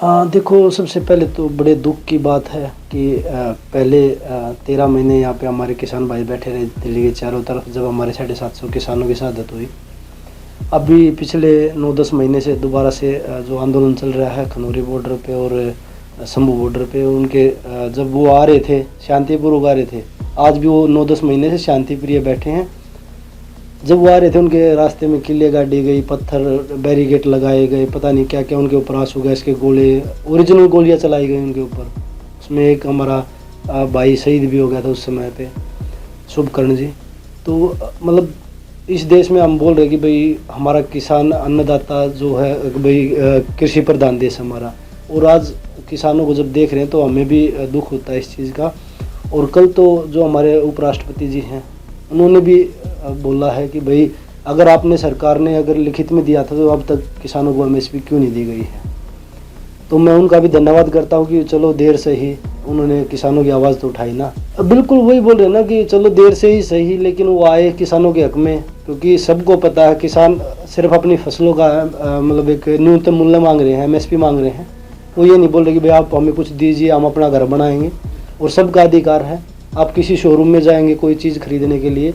देखो, सबसे पहले तो बड़े दुख की बात है कि पहले 13 महीने यहाँ पे हमारे किसान भाई बैठे रहे दिल्ली के चारों तरफ, जब हमारे 750 किसानों की शहादत हुई। अभी पिछले 9-10 महीने से दोबारा से जो आंदोलन चल रहा है खनौरी बॉर्डर पे और शंभू बॉर्डर पे, उनके जब वो आ रहे थे शांतिपूर्वक आ रहे थे, आज भी वो 9-10 महीने से शांति प्रिय बैठे हैं। जब वो आ रहे थे उनके रास्ते में किले गाड़ी गई, पत्थर बैरिकेड लगाए गए, पता नहीं क्या क्या उनके ऊपर आंसू गैस के गोले, ओरिजिनल गोलियां चलाई गई उनके ऊपर। उसमें एक हमारा भाई शहीद भी हो गया था उस समय पे, शुभकर्ण जी। तो मतलब इस देश में हम बोल रहे कि भाई हमारा किसान अन्नदाता जो है, भाई कृषि प्रधान देश हमारा, और आज किसानों को जब देख रहे हैं तो हमें भी दुख होता है इस चीज़ का। और कल तो जो हमारे उपराष्ट्रपति जी हैं उन्होंने भी बोला है कि भाई अगर आपने सरकार ने अगर लिखित में दिया था तो अब तक किसानों को एमएसपी क्यों नहीं दी गई है। तो मैं उनका भी धन्यवाद करता हूँ कि चलो देर से ही उन्होंने किसानों की आवाज़ तो उठाई ना। बिल्कुल वही बोल रहे हैं ना कि चलो देर से ही सही, लेकिन वो आए किसानों के हक में, क्योंकि सबको पता है किसान सिर्फ अपनी फसलों का मतलब एक न्यूनतम मूल्य मांग रहे हैं, एमएसपी मांग रहे हैं। वो ये नहीं बोल रहे कि भाई आप हमें कुछ दीजिए, हम अपना घर बनाएंगे। और सबका अधिकार है, आप किसी शोरूम में जाएंगे कोई चीज़ खरीदने के लिए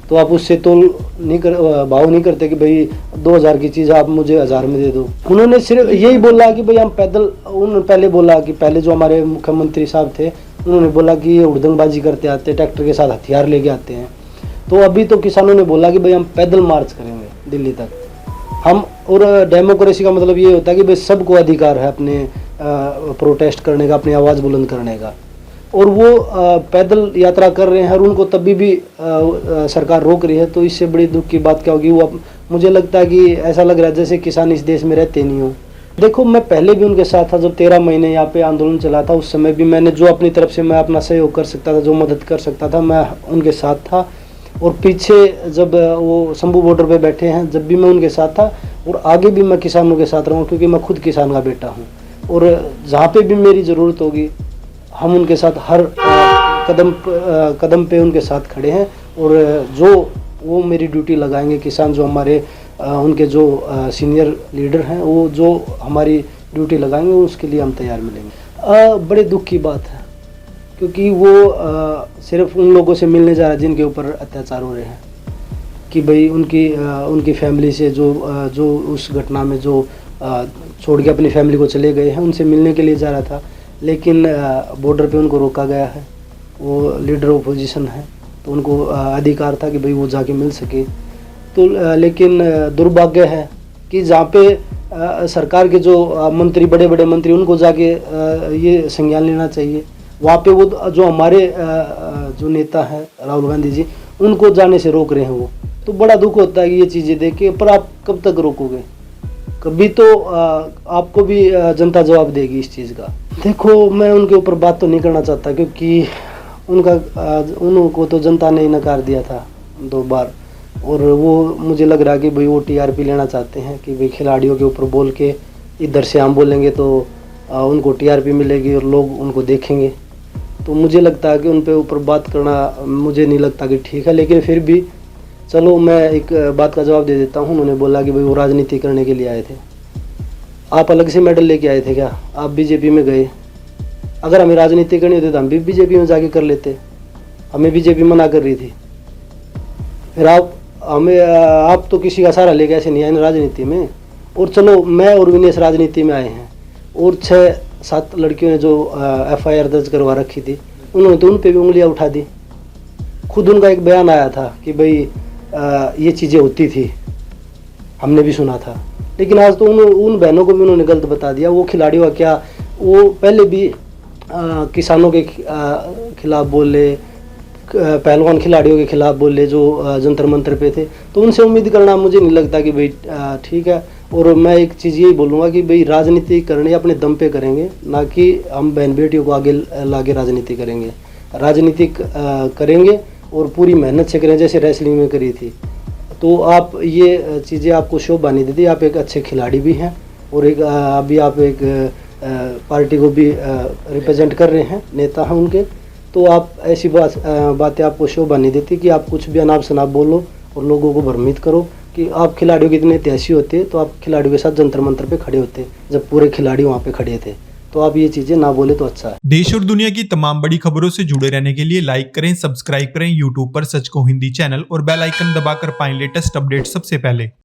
तो आप उससे तोल नहीं कर भाव नहीं करते कि भाई 2000 की चीज़ आप मुझे 1000 में दे दो। उन्होंने सिर्फ यही बोला कि भाई हम पैदल, उन्होंने पहले बोला कि पहले जो हमारे मुख्यमंत्री साहब थे उन्होंने बोला कि ये उड़दंगबाजी करते आते, ट्रैक्टर के साथ हथियार लेके आते हैं। तो अभी तो किसानों ने बोला कि भाई हम पैदल मार्च करेंगे दिल्ली तक हम। और डेमोक्रेसी का मतलब ये होता है कि भाई सबको अधिकार है अपने प्रोटेस्ट करने का, अपनी आवाज़ बुलंद करने का। और वो पैदल यात्रा कर रहे हैं और उनको तभी भी सरकार रोक रही है, तो इससे बड़ी दुख की बात क्या होगी। वो मुझे लगता है कि ऐसा लग रहा है जैसे किसान इस देश में रहते नहीं हो। देखो, मैं पहले भी उनके साथ था, जब 13 महीने यहाँ पे आंदोलन चला था उस समय भी मैंने जो अपनी तरफ से मैं अपना सहयोग कर सकता था, जो मदद कर सकता था, मैं उनके साथ था। और पीछे जब वो शंभू बॉर्डर पे बैठे हैं जब भी मैं उनके साथ था, और आगे भी मैं किसानों के साथ रहूँ, क्योंकि मैं खुद किसान का बेटा हूँ। और जहाँ पे भी मेरी ज़रूरत होगी हम उनके साथ हर कदम पे उनके साथ खड़े हैं। और जो वो मेरी ड्यूटी लगाएंगे, किसान जो हमारे उनके जो सीनियर लीडर हैं वो जो हमारी ड्यूटी लगाएंगे उसके लिए हम तैयार मिलेंगे। बड़े दुख की बात है, क्योंकि वो सिर्फ उन लोगों से मिलने जा रहा है जिनके ऊपर अत्याचार हो रहे हैं, कि भाई उनकी फैमिली से जो उस घटना में जो छोड़ के अपनी फैमिली को चले गए हैं उनसे मिलने के लिए जा रहा था। लेकिन बॉर्डर पे उनको रोका गया है। वो लीडर ऑपोजिशन है तो उनको अधिकार था कि भाई वो जाके मिल सके। तो लेकिन दुर्भाग्य है कि जहाँ पे सरकार के जो मंत्री, बड़े बड़े मंत्री, उनको जाके ये संज्ञान लेना चाहिए, वहाँ पे वो जो हमारे जो नेता हैं राहुल गांधी जी, उनको जाने से रोक रहे हैं। वो तो बड़ा दुख होता है कि ये चीज़ें देख के। पर आप कब तक रोकोगे? कभी तो आपको भी जनता जवाब देगी इस चीज़ का। देखो, मैं उनके ऊपर बात तो नहीं करना चाहता, क्योंकि उनको तो जनता ने नकार दिया था 2 बार। और वो मुझे लग रहा है कि भाई वो टीआरपी लेना चाहते हैं कि भाई खिलाड़ियों के ऊपर बोल के इधर से हम बोलेंगे तो उनको टीआरपी मिलेगी और लोग उनको देखेंगे। तो मुझे लगता है कि उन पे ऊपर बात करना मुझे नहीं लगता कि ठीक है। लेकिन फिर भी चलो, मैं एक बात का जवाब दे देता हूँ। उन्होंने बोला कि भाई वो राजनीति करने के लिए आए थे। आप अलग से मेडल लेके आए थे क्या? आप बीजेपी में गए। अगर हमें राजनीति करनी होती तो हम भी बीजेपी में जाके कर लेते। हमें बीजेपी मना कर रही थी। फिर आप तो किसी का सहारा लेके ऐसे नहीं आए ना राजनीति में। और चलो, मैं और विनेश राजनीति में आए हैं, और 6-7 लड़कियों ने जो FIR दर्ज करवा रखी थी उन्होंने तो उन पर भी उंगलियां उठा दी। खुद उनका एक बयान आया था कि भाई ये चीज़ें होती थी, हमने भी सुना था। लेकिन आज तो उन बहनों को भी उन्होंने गलत बता दिया। वो खिलाड़ियों का क्या, वो पहले भी किसानों के खिलाफ बोले, पहलवान खिलाड़ियों के खिलाफ बोले जो जंतर मंतर पे थे। तो उनसे उम्मीद करना मुझे नहीं लगता कि भाई ठीक है। और मैं एक चीज़ यही बोलूँगा कि भाई राजनीति करनी अपने दम पे करेंगे, ना कि हम बहन बेटियों को आगे लाके राजनीति करेंगे। राजनीति करेंगे और पूरी मेहनत से करें, जैसे रेसलिंग में करी थी। तो आप ये चीज़ें आपको शोभा नहीं देती। आप एक अच्छे खिलाड़ी भी हैं और एक अभी आप एक पार्टी को भी रिप्रेजेंट कर रहे हैं, नेता हैं उनके। तो आप ऐसी बातें आपको शोभा नहीं देती कि आप कुछ भी अनाप शनाप बोलो और लोगों को भ्रमित करो। कि आप खिलाड़ियों के इतने ऐतिहासी होते तो आप खिलाड़ियों के साथ जंतर मंतर पे खड़े होते, जब पूरे खिलाड़ी वहाँ पे खड़े थे। तो आप ये चीजें ना बोले तो अच्छा है। देश और दुनिया की तमाम बड़ी खबरों से जुड़े रहने के लिए लाइक करें, सब्सक्राइब करें यूट्यूब पर सच को हिंदी चैनल और बेल आइकन दबाकर पाएं लेटेस्ट अपडेट सबसे पहले।